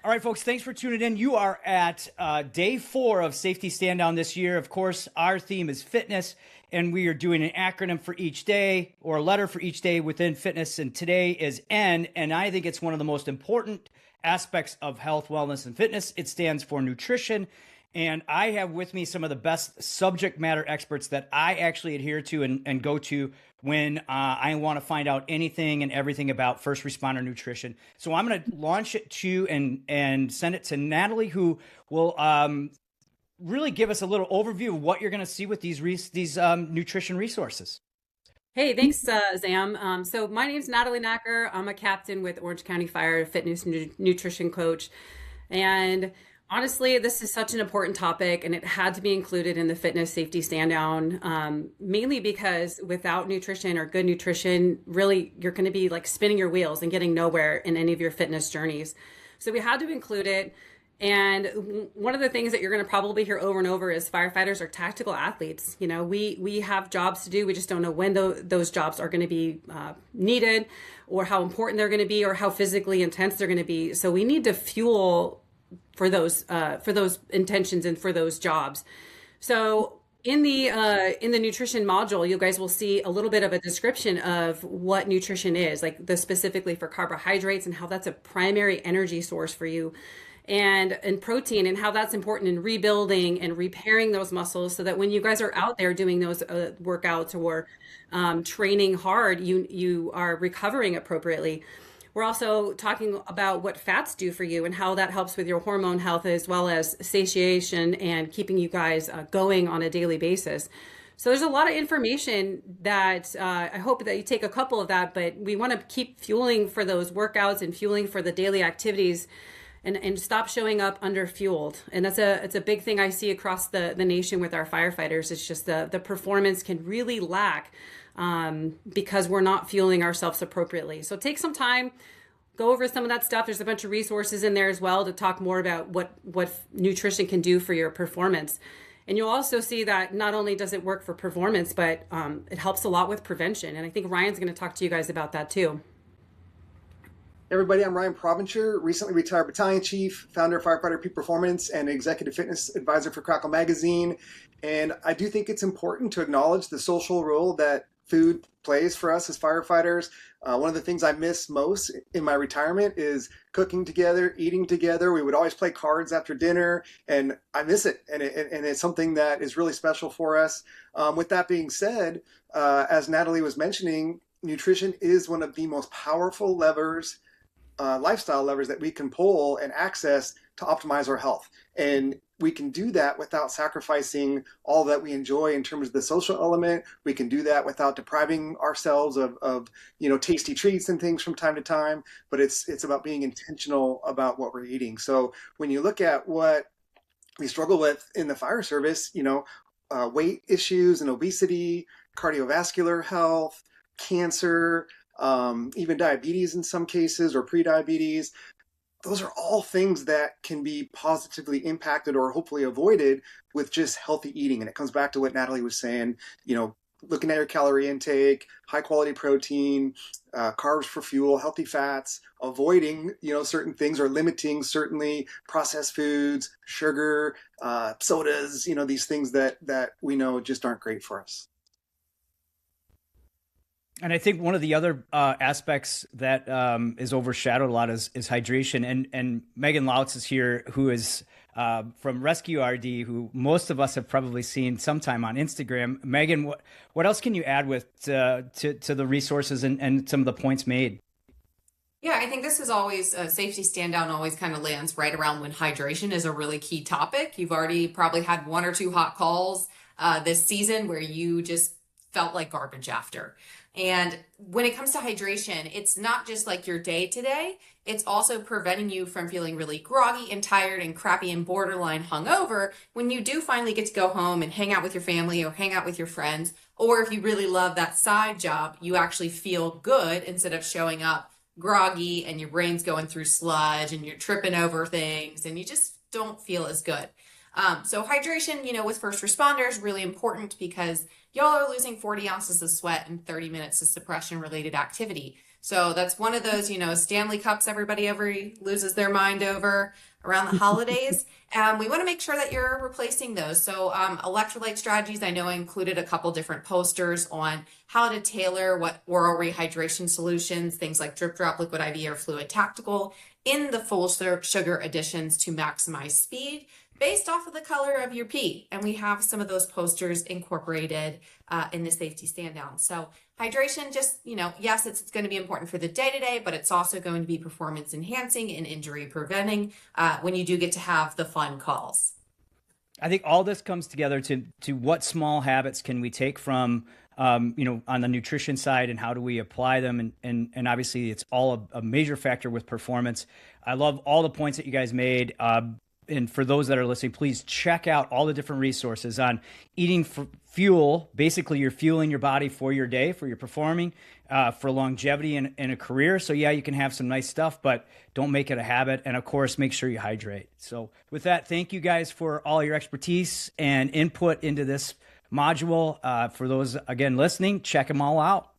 All right, folks, thanks for tuning in. You are at day 4 of Safety Stand Down this year. Of course, our theme is fitness, and we are doing an acronym for each day or a letter for each day within fitness. And today is N, and I think it's one of the most important aspects of health, wellness, and fitness. It stands for nutrition. And I have with me some of the best subject matter experts that I actually adhere to and go to when I want to find out anything and everything about first responder nutrition. So I'm going to launch it to and send it to Natalie, who will really give us a little overview of what you're going to see with these nutrition resources. Hey, thanks, Zam. So my name's Natalie Nacker. I'm a captain with Orange County Fire, fitness nutrition coach. And honestly, this is such an important topic, and it had to be included in the fitness safety stand down, mainly because without nutrition or good nutrition, really, you're going to be like spinning your wheels and getting nowhere in any of your fitness journeys. So we had to include it. And one of the things that you're going to probably hear over and over is firefighters are tactical athletes. You know, we have jobs to do. We just don't know when those jobs are going to be needed, or how important they're going to be, or how physically intense they're going to be. So we need to fuel for those intentions and for those jobs. So in the nutrition module, you guys will see a little bit of a description of what nutrition is, like specifically for carbohydrates and how that's a primary energy source for you, and protein, and how that's important in rebuilding and repairing those muscles, so that when you guys are out there doing those workouts or training hard, you are recovering appropriately. We're also talking about what fats do for you and how that helps with your hormone health, as well as satiation and keeping you guys going on a daily basis. So there's a lot of information that I hope that you take a couple of that, but we want to keep fueling for those workouts and fueling for the daily activities, and stop showing up under fueled. And it's a big thing I see across the nation with our firefighters. It's just the performance can really lack because we're not fueling ourselves appropriately. So take some time, go over some of that stuff. There's a bunch of resources in there as well to talk more about what nutrition can do for your performance. And you'll also see that not only does it work for performance, but it helps a lot with prevention. And I think Ryan's going to talk to you guys about that too. Hey everybody, I'm Ryan Provencher, recently retired battalion chief, founder of Firefighter Peak Performance, and executive fitness advisor for Crackle Magazine. And I do think it's important to acknowledge the social role that food plays for us as firefighters. One of the things I miss most in my retirement is cooking together, eating together. We would always play cards after dinner, and I miss it. And it's something that is really special for us. With that being said, as Natalie was mentioning, nutrition is one of the most powerful levers, lifestyle levers that we can pull and access to optimize our health. And we can do that without sacrificing all that we enjoy in terms of the social element. We can do that without depriving ourselves of tasty treats and things from time to time. But it's about being intentional about what we're eating. So when you look at what we struggle with in the fire service, weight issues and obesity, cardiovascular health, cancer, even diabetes in some cases, or prediabetes. Those are all things that can be positively impacted or hopefully avoided with just healthy eating. And it comes back to what Natalie was saying, looking at your calorie intake, high quality protein, carbs for fuel, healthy fats, avoiding, certain things, or limiting certainly processed foods, sugar, sodas, these things that we know just aren't great for us. And I think one of the other aspects that is overshadowed a lot is hydration. And Megan Lautz is here, who is from Rescue RD, who most of us have probably seen sometime on Instagram. Megan, what else can you add to the resources and some of the points made? Yeah, I think this is always safety stand down always kind of lands right around when hydration is a really key topic. You've already probably had 1 or 2 hot calls this season where you just felt like garbage after. And when it comes to hydration, it's not just like your day to day, it's also preventing you from feeling really groggy and tired and crappy and borderline hungover when you do finally get to go home and hang out with your family or hang out with your friends. Or if you really love that side job, you actually feel good instead of showing up groggy and your brain's going through sludge and you're tripping over things and you just don't feel as good. So hydration, with first responders, really important because y'all are losing 40 ounces of sweat in 30 minutes of suppression related activity. So that's one of those, Stanley Cups everybody ever loses their mind over around the holidays. And we want to make sure that you're replacing those. So electrolyte strategies, I know I included a couple different posters on how to tailor what oral rehydration solutions, things like drip drop, liquid IV, or fluid tactical in the full sugar additions to maximize speed based off of the color of your pee. And we have some of those posters incorporated in the safety stand down. So hydration, just, yes, it's going to be important for the day-to-day, but it's also going to be performance enhancing and injury preventing when you do get to have the fun calls. I think all this comes together to what small habits can we take from, on the nutrition side, and how do we apply them? And obviously it's all a major factor with performance. I love all the points that you guys made. And for those that are listening, please check out all the different resources on eating fuel. Basically, you're fueling your body for your day, for your performing, for longevity in a career. So yeah, you can have some nice stuff, but don't make it a habit. And of course, make sure you hydrate. So with that, thank you guys for all your expertise and input into this module. For those, again, listening, check them all out.